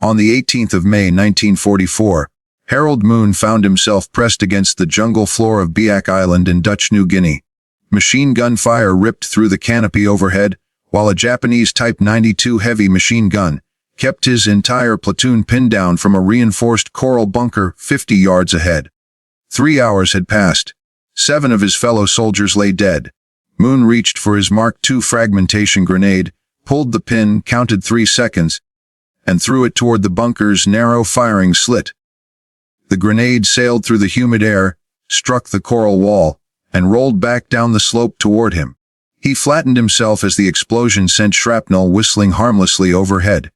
On the 18th of May 1944, Harold Moon found himself pressed against the jungle floor of Biak Island in Dutch New Guinea. Machine gun fire ripped through the canopy overhead, while a Japanese Type 92 heavy machine gun kept his entire platoon pinned down from a reinforced coral bunker 50 yards ahead. 3 hours had passed. 7 of his fellow soldiers lay dead. Moon reached for his Mark II fragmentation grenade, pulled the pin, counted 3 seconds, and threw it toward the bunker's narrow firing slit. The grenade sailed through the humid air, struck the coral wall, and rolled back down the slope toward him. He flattened himself as the explosion sent shrapnel whistling harmlessly overhead.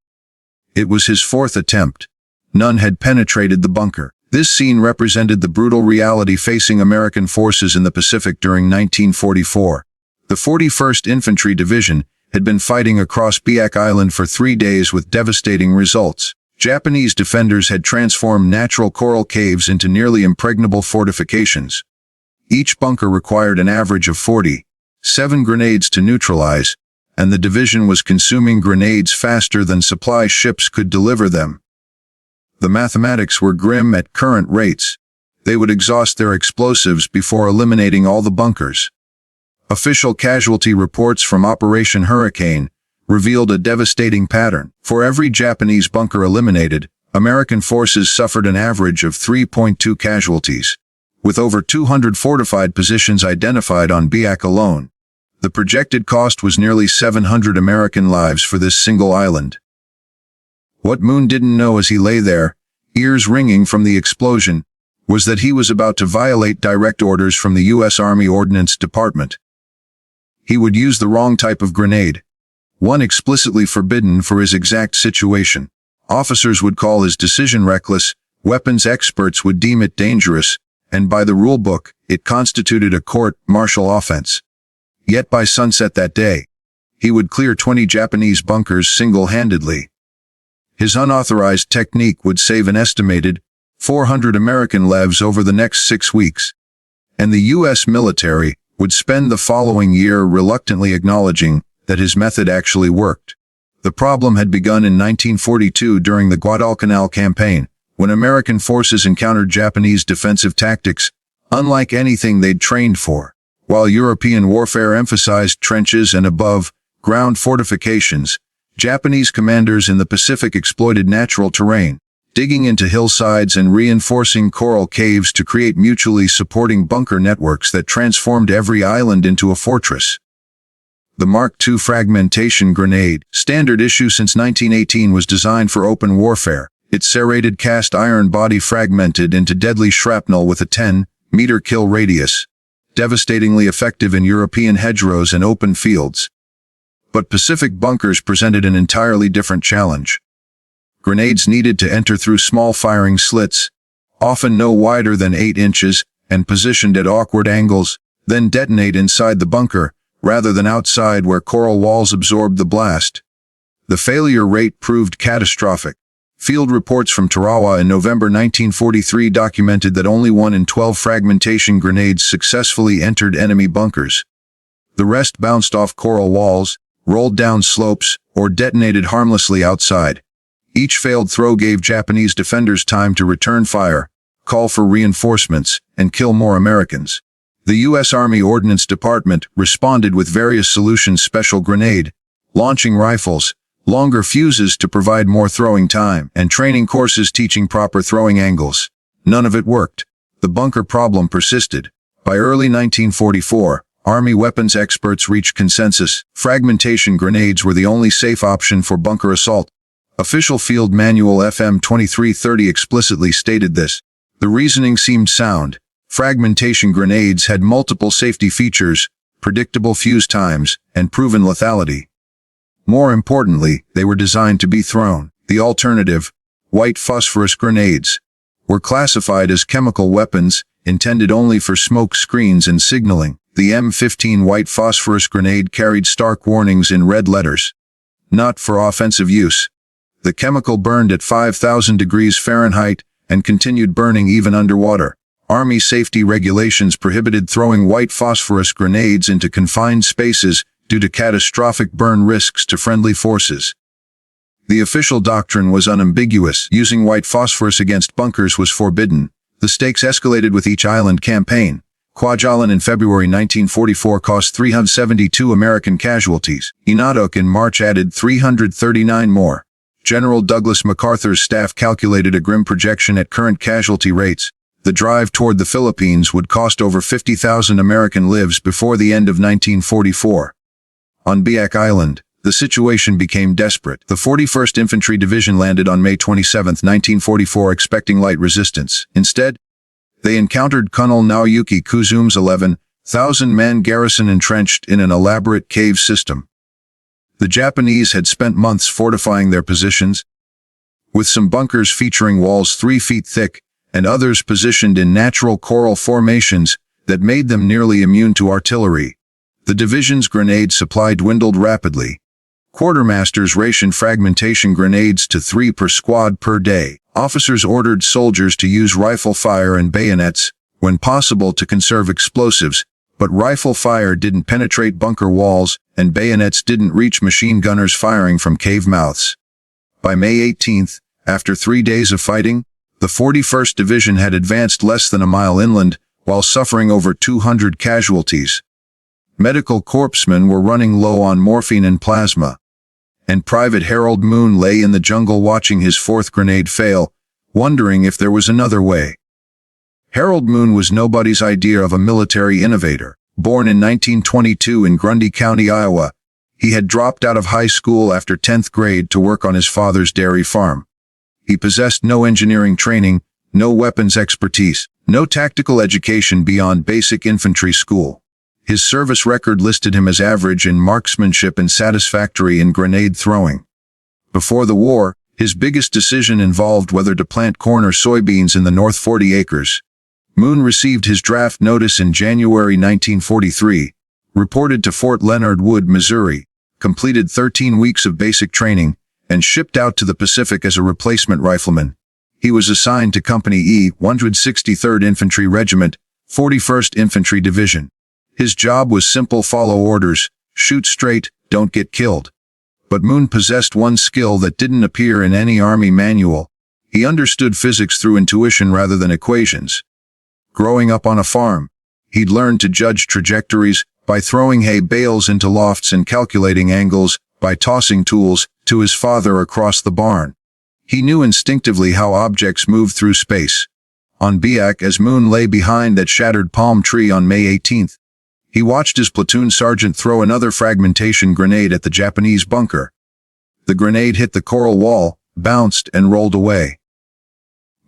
It was his 4th attempt. None had penetrated the bunker. This scene represented the brutal reality facing American forces in the Pacific during 1944. The 41st Infantry Division had been fighting across Biak Island for 3 days with devastating results. Japanese defenders had transformed natural coral caves into nearly impregnable fortifications. Each bunker required an average of 47 grenades to neutralize, and the division was consuming grenades faster than supply ships could deliver them. The mathematics were grim at current rates. They would exhaust their explosives before eliminating all the bunkers. Official casualty reports from Operation Hurricane revealed a devastating pattern. For every Japanese bunker eliminated, American forces suffered an average of 3.2 casualties, with over 200 fortified positions identified on Biak alone. The projected cost was nearly 700 American lives for this single island. What Moon didn't know as he lay there, ears ringing from the explosion, was that he was about to violate direct orders from the U.S. Army Ordnance Department. He would use the wrong type of grenade, one explicitly forbidden for his exact situation. Officers would call his decision reckless, weapons experts would deem it dangerous, and by the rulebook, it constituted a court-martial offense. Yet by sunset that day, he would clear 20 Japanese bunkers single-handedly. His unauthorized technique would save an estimated 400 American lives over the next 6 weeks, and the U.S. military would spend the following year reluctantly acknowledging that his method actually worked. The problem had begun in 1942 during the Guadalcanal campaign, when American forces encountered Japanese defensive tactics unlike anything they'd trained for. While European warfare emphasized trenches and above-ground fortifications, Japanese commanders in the Pacific exploited natural terrain, digging into hillsides and reinforcing coral caves to create mutually supporting bunker networks that transformed every island into a fortress. The Mark II fragmentation grenade, standard issue since 1918, was designed for open warfare. Its serrated cast iron body fragmented into deadly shrapnel with a 10-meter kill radius, devastatingly effective in European hedgerows and open fields. But Pacific bunkers presented an entirely different challenge. Grenades needed to enter through small firing slits, often no wider than 8 inches, and positioned at awkward angles, then detonate inside the bunker, rather than outside where coral walls absorbed the blast. The failure rate proved catastrophic. Field reports from Tarawa in November 1943 documented that only 1 in 12 fragmentation grenades successfully entered enemy bunkers. The rest bounced off coral walls, rolled down slopes, or detonated harmlessly outside. Each failed throw gave Japanese defenders time to return fire, call for reinforcements, and kill more Americans. The U.S. Army Ordnance Department responded with various solutions: special grenade, launching rifles, longer fuses to provide more throwing time, and training courses teaching proper throwing angles. None of it worked. The bunker problem persisted. By early 1944, Army weapons experts reached consensus. Fragmentation grenades were the only safe option for bunker assault. Official Field Manual FM 2330 explicitly stated this. The reasoning seemed sound. Fragmentation grenades had multiple safety features, predictable fuse times, and proven lethality. More importantly, they were designed to be thrown. The alternative, white phosphorus grenades, were classified as chemical weapons, intended only for smoke screens and signaling. The M15 white phosphorus grenade carried stark warnings in red letters. Not for offensive use. The chemical burned at 5,000 degrees Fahrenheit and continued burning even underwater. Army safety regulations prohibited throwing white phosphorus grenades into confined spaces due to catastrophic burn risks to friendly forces. The official doctrine was unambiguous. Using white phosphorus against bunkers was forbidden. The stakes escalated with each island campaign. Kwajalein in February 1944 cost 372 American casualties. Inadok in March added 339 more. General Douglas MacArthur's staff calculated a grim projection at current casualty rates. The drive toward the Philippines would cost over 50,000 American lives before the end of 1944. On Biak Island, the situation became desperate. The 41st Infantry Division landed on May 27, 1944, expecting light resistance. Instead, they encountered Colonel Naoyuki Kuzum's 11,000-man garrison entrenched in an elaborate cave system. The Japanese had spent months fortifying their positions, with some bunkers featuring walls 3 feet thick and others positioned in natural coral formations that made them nearly immune to artillery. The division's grenade supply dwindled rapidly. Quartermasters rationed fragmentation grenades to 3 per squad per day. Officers ordered soldiers to use rifle fire and bayonets, when possible, to conserve explosives, but rifle fire didn't penetrate bunker walls, and bayonets didn't reach machine gunners firing from cave mouths. By May 18th, after 3 days of fighting, the 41st Division had advanced less than a mile inland, while suffering over 200 casualties. Medical corpsmen were running low on morphine and plasma. And Private Harold Moon lay in the jungle watching his 4th grenade fail, wondering if there was another way. Harold Moon was nobody's idea of a military innovator. Born in 1922 in Grundy County, Iowa, he had dropped out of high school after 10th grade to work on his father's dairy farm. He possessed no engineering training, no weapons expertise, no tactical education beyond basic infantry school. His service record listed him as average in marksmanship and satisfactory in grenade throwing. Before the war, his biggest decision involved whether to plant corn or soybeans in the North 40 acres. Moon received his draft notice in January 1943, reported to Fort Leonard Wood, Missouri, completed 13 weeks of basic training, and shipped out to the Pacific as a replacement rifleman. He was assigned to Company E, 163rd Infantry Regiment, 41st Infantry Division. His job was simple: follow orders, shoot straight, don't get killed. But Moon possessed one skill that didn't appear in any Army manual. He understood physics through intuition rather than equations. Growing up on a farm, he'd learned to judge trajectories by throwing hay bales into lofts and calculating angles by tossing tools to his father across the barn. He knew instinctively how objects moved through space. On Biak, as Moon lay behind that shattered palm tree on May 18th, he watched his platoon sergeant throw another fragmentation grenade at the Japanese bunker. The grenade hit the coral wall, bounced, and rolled away.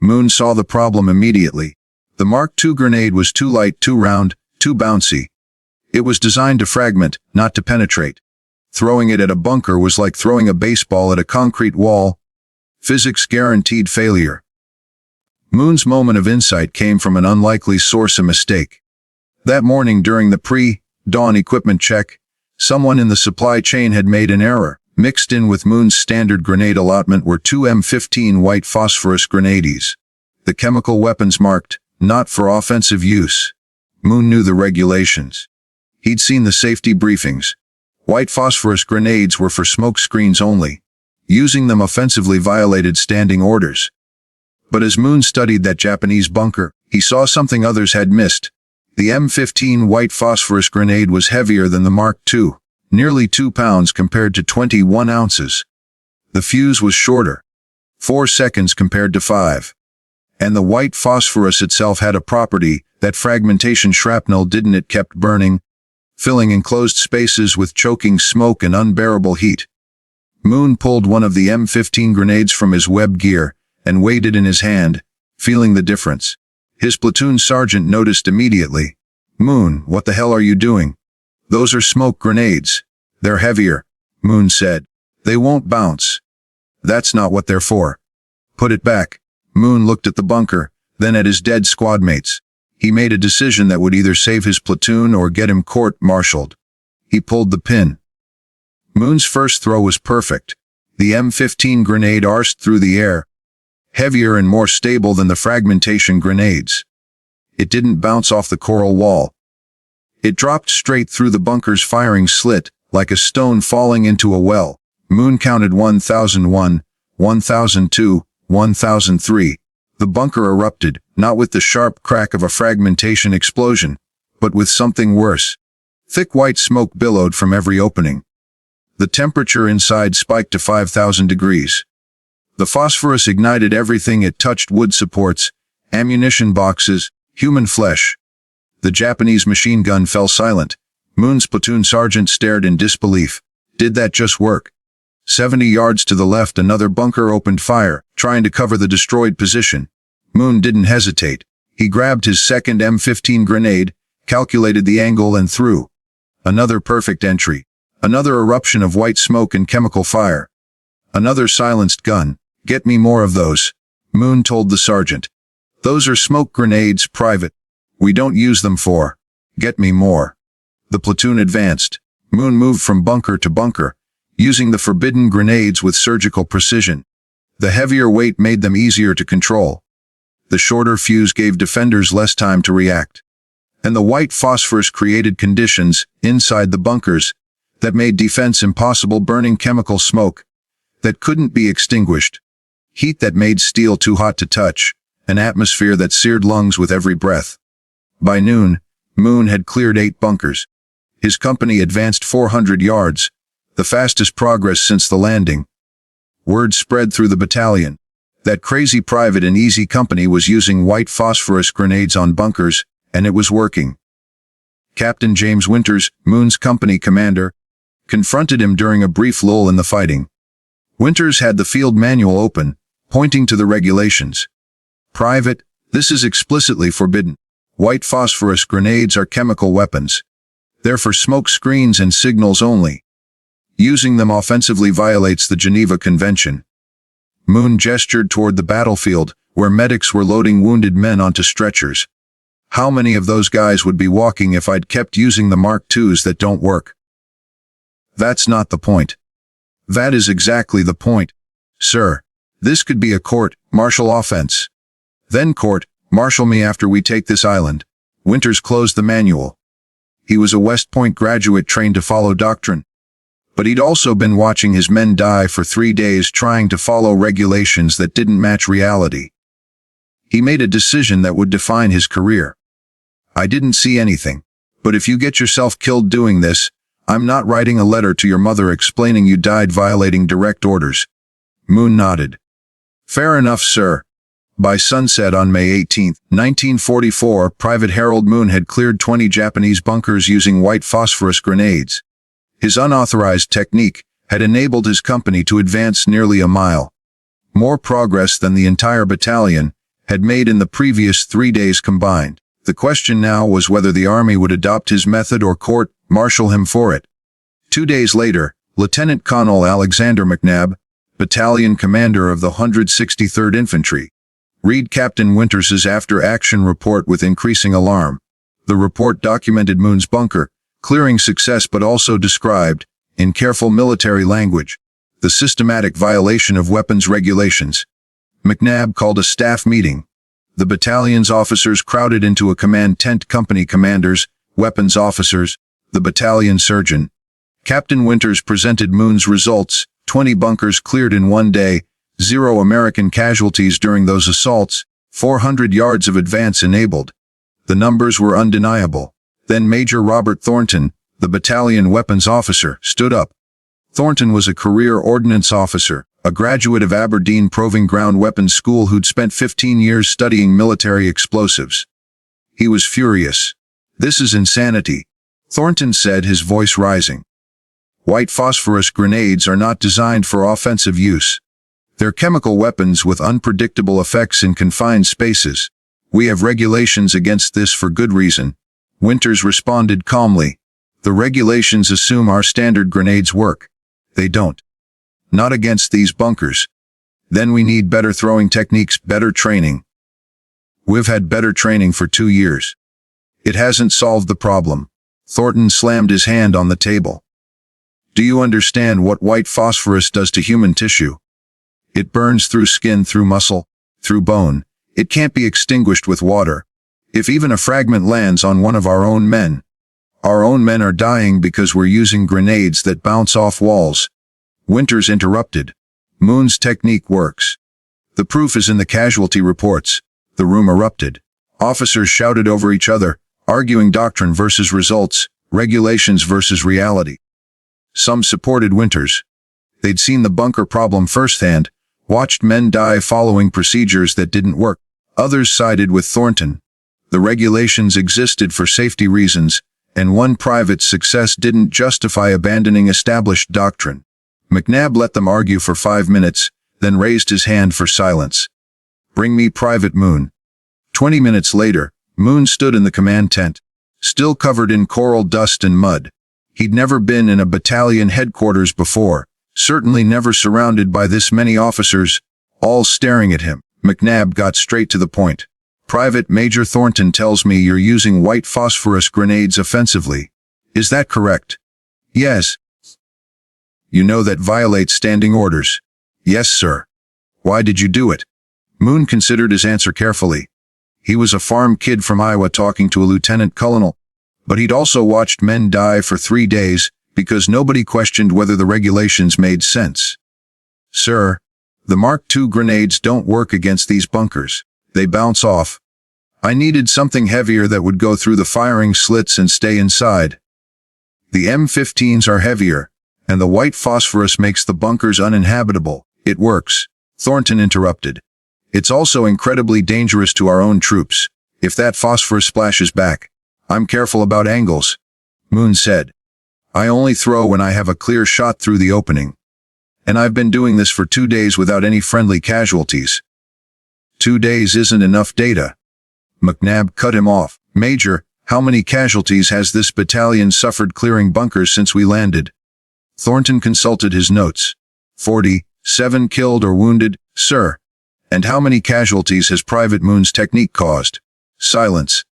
Moon saw the problem immediately. The Mark II grenade was too light, too round, too bouncy. It was designed to fragment, not to penetrate. Throwing it at a bunker was like throwing a baseball at a concrete wall. Physics guaranteed failure. Moon's moment of insight came from an unlikely source: a mistake. That morning during the pre-dawn equipment check, someone in the supply chain had made an error. Mixed in with Moon's standard grenade allotment were 2 M15 white phosphorus grenades. The chemical weapons marked, not for offensive use. Moon knew the regulations. He'd seen the safety briefings. White phosphorus grenades were for smoke screens only. Using them offensively violated standing orders. But as Moon studied that Japanese bunker, he saw something others had missed. The M15 white phosphorus grenade was heavier than the Mark II, nearly 2 pounds compared to 21 ounces. The fuse was shorter, 4 seconds compared to 5. And the white phosphorus itself had a property that fragmentation shrapnel didn't. It kept burning, filling enclosed spaces with choking smoke and unbearable heat. Moon pulled one of the M15 grenades from his web gear and weighed it in his hand, feeling the difference. His platoon sergeant noticed immediately. "Moon, what the hell are you doing?" "Those are smoke grenades. They're heavier," Moon said. "They won't bounce." "That's not what they're for. Put it back." Moon looked at the bunker, then at his dead squadmates. He made a decision that would either save his platoon or get him court-martialed. He pulled the pin. Moon's first throw was perfect. The M15 grenade arced through the air, heavier and more stable than the fragmentation grenades. It didn't bounce off the coral wall. It dropped straight through the bunker's firing slit, like a stone falling into a well. Moon counted 1001, 1002, 1003. The bunker erupted, not with the sharp crack of a fragmentation explosion, but with something worse. Thick white smoke billowed from every opening. The temperature inside spiked to 5,000 degrees. The phosphorus ignited everything it touched: wood supports, ammunition boxes, human flesh. The Japanese machine gun fell silent. Moon's platoon sergeant stared in disbelief. Did that just work? 70 yards to the left, another bunker opened fire, trying to cover the destroyed position. Moon didn't hesitate. He grabbed his second M15 grenade, calculated the angle, and threw. Another perfect entry. Another eruption of white smoke and chemical fire. Another silenced gun. Get me more of those, Moon told the sergeant. Those are smoke grenades, Private. We don't use them for. Get me more. The platoon advanced. Moon moved from bunker to bunker, using the forbidden grenades with surgical precision. The heavier weight made them easier to control. The shorter fuse gave defenders less time to react. And the white phosphorus created conditions, inside the bunkers, that made defense impossible: burning chemical smoke that couldn't be extinguished, heat that made steel too hot to touch, an atmosphere that seared lungs with every breath. By noon, Moon had cleared 8 bunkers. His company advanced 400 yards, the fastest progress since the landing. Word spread through the battalion. That crazy private in Easy Company was using white phosphorus grenades on bunkers, and it was working. Captain James Winters, Moon's company commander, confronted him during a brief lull in the fighting. Winters had the field manual open, pointing to the regulations. Private, this is explicitly forbidden. White phosphorus grenades are chemical weapons. They're for smoke screens and signals only. Using them offensively violates the Geneva Convention. Moon gestured toward the battlefield, where medics were loading wounded men onto stretchers. How many of those guys would be walking if I'd kept using the Mark IIs that don't work? That's not the point. That is exactly the point, sir. This could be a court-martial offense. Then court-martial me after we take this island. Winters closed the manual. He was a West Point graduate trained to follow doctrine. But he'd also been watching his men die for 3 days trying to follow regulations that didn't match reality. He made a decision that would define his career. I didn't see anything. But if you get yourself killed doing this, I'm not writing a letter to your mother explaining you died violating direct orders. Moon nodded. Fair enough, sir. By sunset on May 18, 1944, Private Harold Moon had cleared 20 Japanese bunkers using white phosphorus grenades. His unauthorized technique had enabled his company to advance nearly a mile. More progress than the entire battalion had made in the previous 3 days combined. The question now was whether the Army would adopt his method or court-martial him for it. 2 days later, Lieutenant Colonel Alexander McNabb, battalion commander of the 163rd Infantry, read Captain Winters's after-action report with increasing alarm. The report documented Moon's bunker clearing success, but also described, in careful military language, the systematic violation of weapons regulations. McNabb called a staff meeting. The battalion's officers crowded into a command tent: company commanders, weapons officers, the battalion surgeon. Captain Winters presented Moon's results: 20 bunkers cleared in 1 day, 0 American casualties during those assaults, 400 yards of advance enabled. The numbers were undeniable. Then Major Robert Thornton, the battalion weapons officer, stood up. Thornton was a career ordnance officer, a graduate of Aberdeen Proving Ground Weapons School who'd spent 15 years studying military explosives. He was furious. This is insanity, Thornton said, his voice rising. White phosphorus grenades are not designed for offensive use. They're chemical weapons with unpredictable effects in confined spaces. We have regulations against this for good reason. Winters responded calmly. The regulations assume our standard grenades work. They don't. Not against these bunkers. Then we need better throwing techniques, better training. We've had better training for 2 years. It hasn't solved the problem. Thornton slammed his hand on the table. Do you understand what white phosphorus does to human tissue? It burns through skin, through muscle, through bone. It can't be extinguished with water. If even a fragment lands on one of our own men are dying because we're using grenades that bounce off walls. Winters interrupted. Moon's technique works. The proof is in the casualty reports. The room erupted. Officers shouted over each other, arguing doctrine versus results, regulations versus reality. Some supported Winters. They'd seen the bunker problem firsthand, watched men die following procedures that didn't work. Others sided with Thornton. The regulations existed for safety reasons, and one private's success didn't justify abandoning established doctrine. McNabb let them argue for 5 minutes, then raised his hand for silence. "Bring me Private Moon." 20 minutes later, Moon stood in the command tent, still covered in coral dust and mud. He'd never been in a battalion headquarters before, certainly never surrounded by this many officers, all staring at him. McNabb got straight to the point. "Private Major Thornton tells me you're using white phosphorus grenades offensively. Is that correct?" "Yes." "You know that violates standing orders." "Yes, sir." "Why did you do it?" Moon considered his answer carefully. He was a farm kid from Iowa talking to a lieutenant colonel, but he'd also watched men die for 3 days because nobody questioned whether the regulations made sense. "Sir, the Mark II grenades don't work against these bunkers. They bounce off. I needed something heavier that would go through the firing slits and stay inside. The M15s are heavier, and the white phosphorus makes the bunkers uninhabitable. It works." Thornton interrupted. "It's also incredibly dangerous to our own troops. If that phosphorus splashes back, I'm careful about angles." Moon said, "I only throw when I have a clear shot through the opening. And I've been doing this for 2 days without any friendly casualties." 2 days isn't enough data." McNabb cut him off. "Major, how many casualties has this battalion suffered clearing bunkers since we landed?" Thornton consulted his notes. 47 killed or wounded, sir." "And how many casualties has Private Moon's technique caused?" Silence.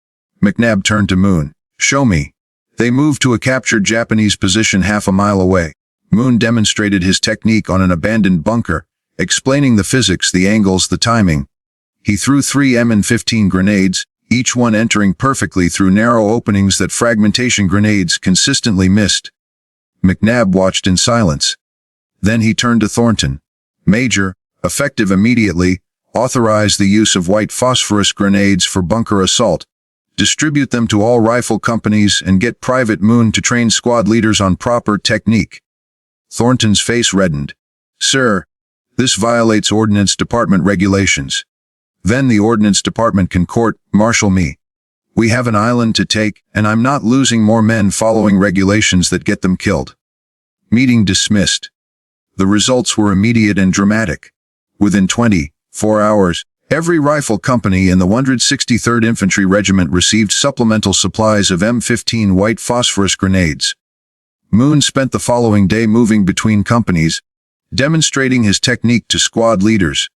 McNabb turned to Moon. "Show me." They moved to a captured Japanese position half a mile away. Moon demonstrated his technique on an abandoned bunker, explaining the physics, the angles, the timing. He threw 3 M15 grenades, each one entering perfectly through narrow openings that fragmentation grenades consistently missed. McNabb watched in silence. Then he turned to Thornton. "Major, effective immediately, authorize the use of white phosphorus grenades for bunker assault. Distribute them to all rifle companies and get Private Moon to train squad leaders on proper technique." Thornton's face reddened. "Sir, this violates Ordnance Department regulations." "Then the Ordnance Department can court-martial me. We have an island to take, and I'm not losing more men following regulations that get them killed." Meeting dismissed. The results were immediate and dramatic. Within 24 hours, every rifle company in the 163rd Infantry Regiment received supplemental supplies of M15 white phosphorus grenades. Moon spent the following day moving between companies, demonstrating his technique to squad leaders.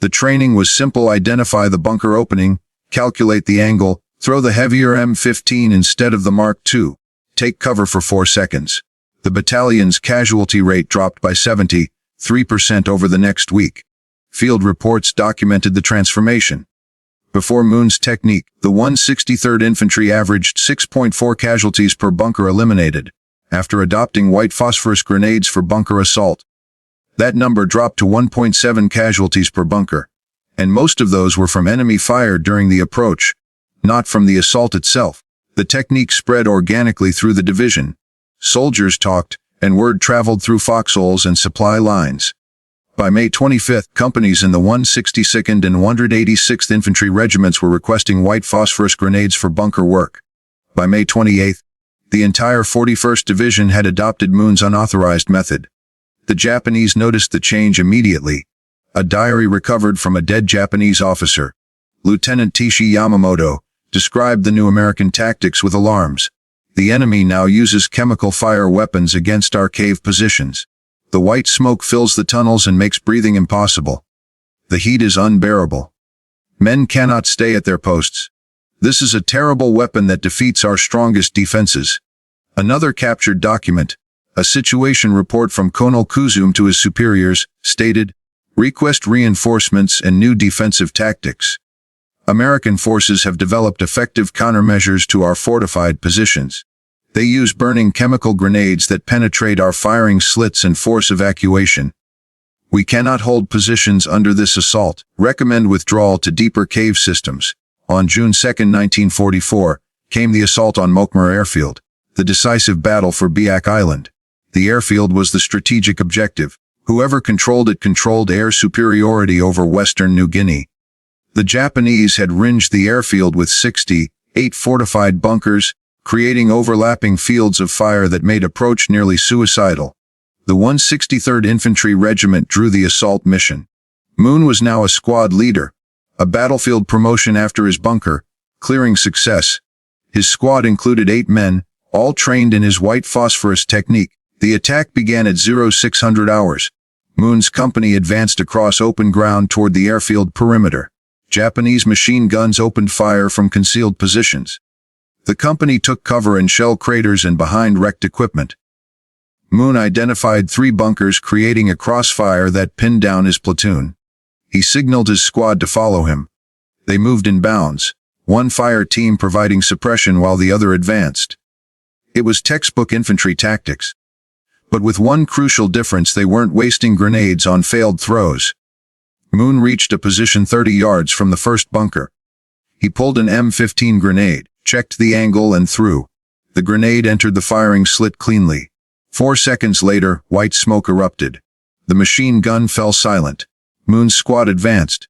The training was simple: identify the bunker opening, calculate the angle, throw the heavier M15 instead of the Mark II, take cover for 4 seconds. The battalion's casualty rate dropped by 73% over the next week. Field reports documented the transformation. Before Moon's technique, the 163rd Infantry averaged 6.4 casualties per bunker eliminated. After adopting white phosphorus grenades for bunker assault, that number dropped to 1.7 casualties per bunker. And most of those were from enemy fire during the approach, not from the assault itself. The technique spread organically through the division. Soldiers talked, and word traveled through foxholes and supply lines. By May 25th, companies in the 162nd and 186th Infantry Regiments were requesting white phosphorus grenades for bunker work. By May 28th, the entire 41st Division had adopted Moon's unauthorized method. The Japanese noticed the change immediately. A diary recovered from a dead Japanese officer, Lieutenant Tishi Yamamoto, described the new American tactics with alarms. "The enemy now uses chemical fire weapons against our cave positions. The white smoke fills the tunnels and makes breathing impossible. The heat is unbearable. Men cannot stay at their posts. This is a terrible weapon that defeats our strongest defenses." Another captured document, a situation report from Colonel Kuzum to his superiors, stated, "Request reinforcements and new defensive tactics. American forces have developed effective countermeasures to our fortified positions. They use burning chemical grenades that penetrate our firing slits and force evacuation. We cannot hold positions under this assault. Recommend withdrawal to deeper cave systems. On June 2, 1944, came the assault on Mokmar Airfield, the decisive battle for Biak Island. The airfield was the strategic objective. Whoever controlled it controlled air superiority over Western New Guinea. The Japanese had ringed the airfield with 68 fortified bunkers, creating overlapping fields of fire that made approach nearly suicidal. The 163rd Infantry Regiment drew the assault mission. Moon was now a squad leader, a battlefield promotion after his bunker, clearing success. His squad included 8 men, all trained in his white phosphorus technique. The attack began at 0600 hours. Moon's company advanced across open ground toward the airfield perimeter. Japanese machine guns opened fire from concealed positions. The company took cover in shell craters and behind wrecked equipment. Moon identified 3 bunkers, creating a crossfire that pinned down his platoon. He signaled his squad to follow him. They moved in bounds, one fire team providing suppression while the other advanced. It was textbook infantry tactics. But with one crucial difference: they weren't wasting grenades on failed throws. Moon reached a position 30 yards from the first bunker. He pulled an M15 grenade, checked the angle and threw. The grenade entered the firing slit cleanly. 4 seconds later, white smoke erupted. The machine gun fell silent. Moon's squad advanced.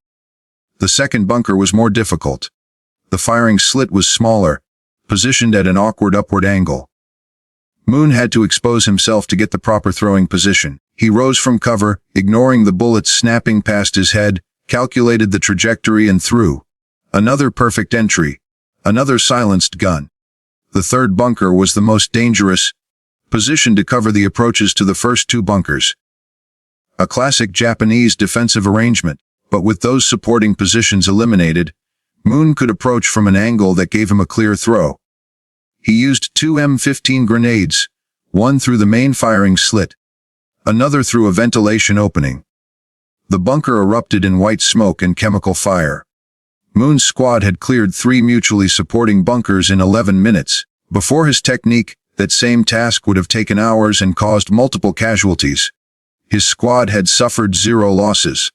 The second bunker was more difficult. The firing slit was smaller, positioned at an awkward upward angle. Moon had to expose himself to get the proper throwing position. He rose from cover, ignoring the bullets snapping past his head, calculated the trajectory and threw. Another perfect entry. Another silenced gun. The third bunker was the most dangerous, positioned to cover the approaches to the first 2 bunkers. A classic Japanese defensive arrangement, but with those supporting positions eliminated, Moon could approach from an angle that gave him a clear throw. He used 2 M15 grenades, one through the main firing slit, another through a ventilation opening. The bunker erupted in white smoke and chemical fire. Moon's squad had cleared 3 mutually supporting bunkers in 11 minutes. Before his technique, that same task would have taken hours and caused multiple casualties. His squad had suffered 0 losses.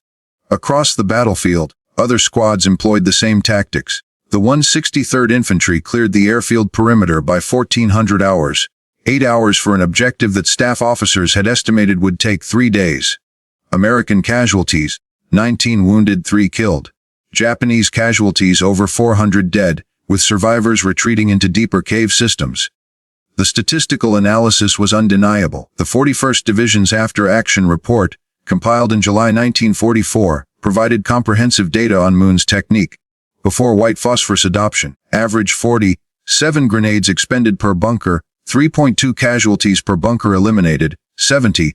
Across the battlefield, other squads employed the same tactics. The 163rd Infantry cleared the airfield perimeter by 1400 hours, 8 hours for an objective that staff officers had estimated would take 3 days. American casualties: 19 wounded, 3 killed. Japanese casualties: over 400 dead, with survivors retreating into deeper cave systems. The statistical analysis was undeniable. The 41st Division's after-action report, compiled in July 1944, provided comprehensive data on Moon's technique. Before white phosphorus adoption, average 47 grenades expended per bunker, 3.2 casualties per bunker eliminated, 73%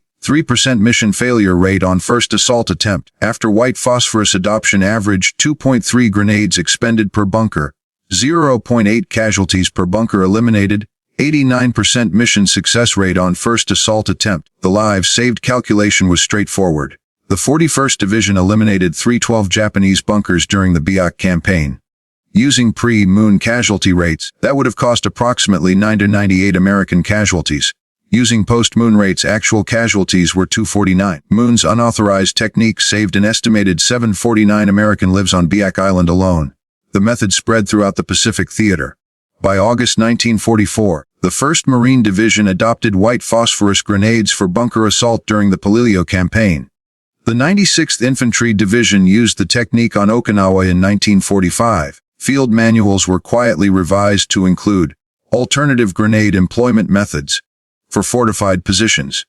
mission failure rate on first assault attempt. After white phosphorus adoption, average 2.3 grenades expended per bunker, 0.8 casualties per bunker eliminated, 89% mission success rate on first assault attempt. The lives saved calculation was straightforward. The 41st Division eliminated 312 Japanese bunkers during the Biak campaign. Using pre-Moon casualty rates, that would have cost approximately 9 to 98 American casualties. Using post-Moon rates, actual casualties were 249. Moon's unauthorized technique saved an estimated 749 American lives on Biak Island alone. The method spread throughout the Pacific Theater. By August 1944, the 1st Marine Division adopted white phosphorus grenades for bunker assault during the Palilio campaign. The 96th Infantry Division used the technique on Okinawa in 1945. Field manuals were quietly revised to include alternative grenade employment methods for fortified positions.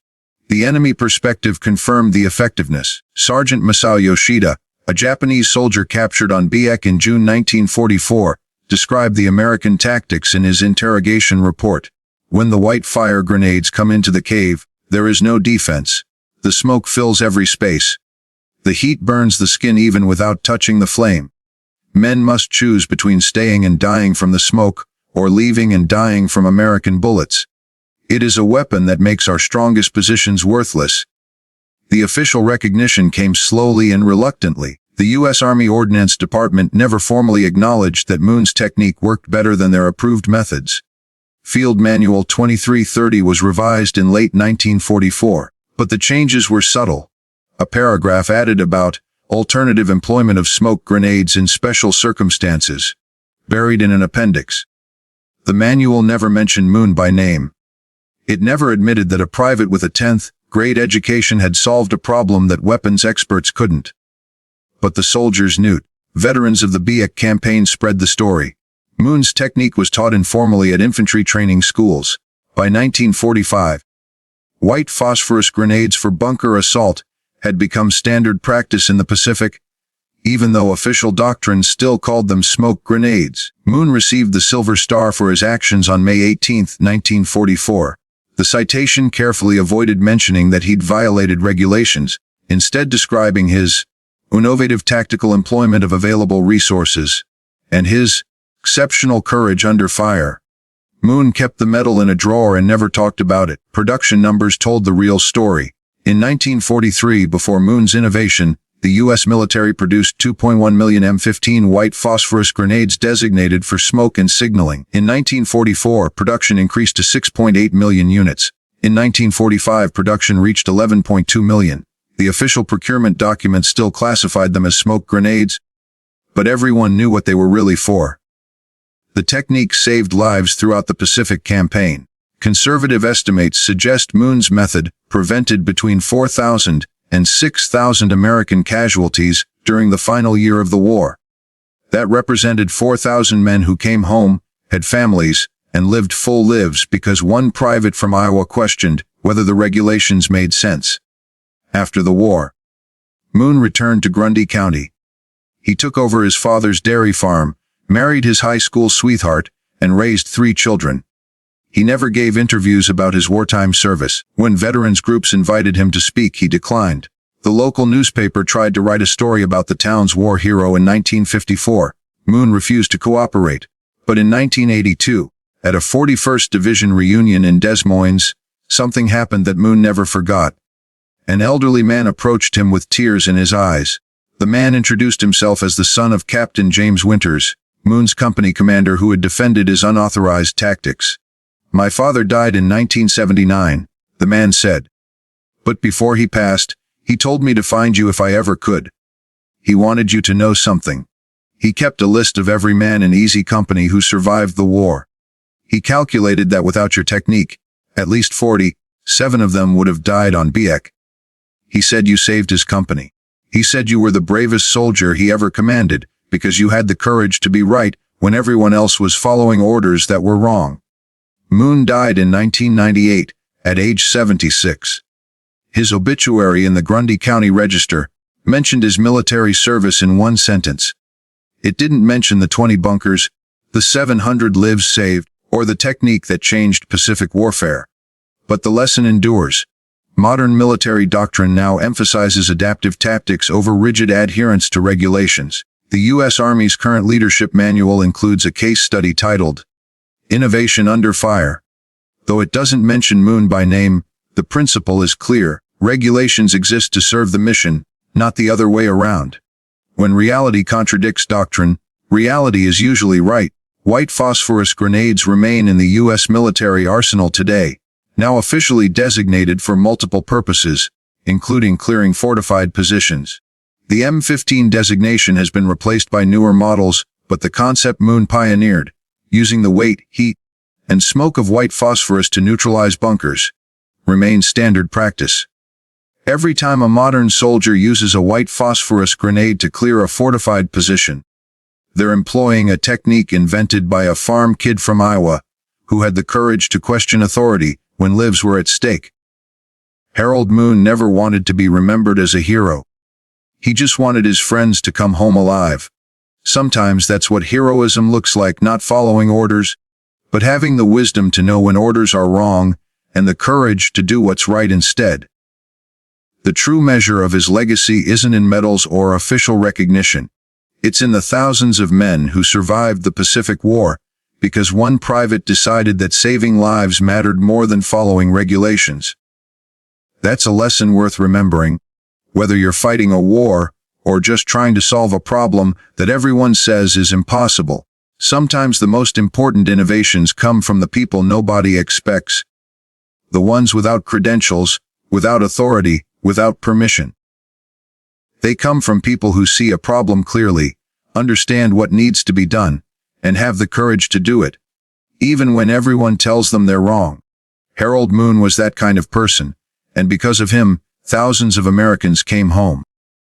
The enemy perspective confirmed the effectiveness. Sergeant Masao Yoshida, a Japanese soldier captured on Biak in June 1944, described the American tactics in his interrogation report. When the white fire grenades come into the cave, there is no defense. The smoke fills every space. The heat burns the skin even without touching the flame. Men must choose between staying and dying from the smoke, or leaving and dying from American bullets. It is a weapon that makes our strongest positions worthless. The official recognition came slowly and reluctantly. The U.S. Army Ordnance Department never formally acknowledged that Moon's technique worked better than their approved methods. Field Manual 2330 was revised in late 1944, but the changes were subtle. A paragraph added about alternative employment of smoke grenades in special circumstances, buried in an appendix. The manual never mentioned Moon by name. It never admitted that a private with a 10th grade education had solved a problem that weapons experts couldn't. But the soldiers knew. Veterans of the Biak campaign spread the story. Moon's technique was taught informally at infantry training schools. By 1945, white phosphorus grenades for bunker assault had become standard practice in the Pacific, even though official doctrine still called them smoke grenades. Moon received the Silver Star for his actions on May 18, 1944. The citation carefully avoided mentioning that he'd violated regulations, instead describing his innovative tactical employment of available resources and his exceptional courage under fire. Moon kept the medal in a drawer and never talked about it. Production numbers told the real story. In 1943, before Moon's innovation, the U.S. military produced 2.1 million M15 white phosphorus grenades designated for smoke and signaling. In 1944, production increased to 6.8 million units. In 1945, production reached 11.2 million. The official procurement documents still classified them as smoke grenades, but everyone knew what they were really for. The technique saved lives throughout the Pacific campaign. Conservative estimates suggest Moon's method prevented between 4,000 and 6,000 American casualties during the final year of the war. That represented 4,000 men who came home, had families, and lived full lives because one private from Iowa questioned whether the regulations made sense. After the war, Moon returned to Grundy County. He took over his father's dairy farm, married his high school sweetheart, and raised 3 children. He never gave interviews about his wartime service. When veterans groups invited him to speak, he declined. The local newspaper tried to write a story about the town's war hero in 1954. Moon refused to cooperate. But in 1982, at a 41st Division reunion in Des Moines, something happened that Moon never forgot. An elderly man approached him with tears in his eyes. The man introduced himself as the son of Captain James Winters, Moon's company commander who had defended his unauthorized tactics. "My father died in 1979, the man said. But before he passed, he told me to find you if I ever could. He wanted you to know something. He kept a list of every man in Easy Company who survived the war. He calculated that without your technique, at least 47 of them would have died on Biak. He said you saved his company. He said you were the bravest soldier he ever commanded because you had the courage to be right when everyone else was following orders that were wrong." Moon died in 1998, at age 76. His obituary in the Grundy County Register mentioned his military service in one sentence. It didn't mention the 20 bunkers, the 700 lives saved, or the technique that changed Pacific warfare. But the lesson endures. Modern military doctrine now emphasizes adaptive tactics over rigid adherence to regulations. The U.S. Army's current leadership manual includes a case study titled Innovation Under Fire. Though it doesn't mention Moon by name, the principle is clear. Regulations exist to serve the mission, not the other way around. When reality contradicts doctrine, reality is usually right. White phosphorus grenades remain in the U.S. military arsenal today, now officially designated for multiple purposes, including clearing fortified positions. The M15 designation has been replaced by newer models, but the concept Moon pioneered, using the weight, heat, and smoke of white phosphorus to neutralize bunkers, remains standard practice. Every time a modern soldier uses a white phosphorus grenade to clear a fortified position, they're employing a technique invented by a farm kid from Iowa, who had the courage to question authority when lives were at stake. Harold Moon never wanted to be remembered as a hero. He just wanted his friends to come home alive. Sometimes that's what heroism looks like, not following orders, but having the wisdom to know when orders are wrong and the courage to do what's right instead. The true measure of his legacy isn't in medals or official recognition. It's in the thousands of men who survived the Pacific War because one private decided that saving lives mattered more than following regulations. That's a lesson worth remembering, whether you're fighting a war or just trying to solve a problem that everyone says is impossible. Sometimes the most important innovations come from the people nobody expects. The ones without credentials, without authority, without permission. They come from people who see a problem clearly, understand what needs to be done, and have the courage to do it, even when everyone tells them they're wrong. Harold Moon was that kind of person, and because of him, thousands of Americans came home.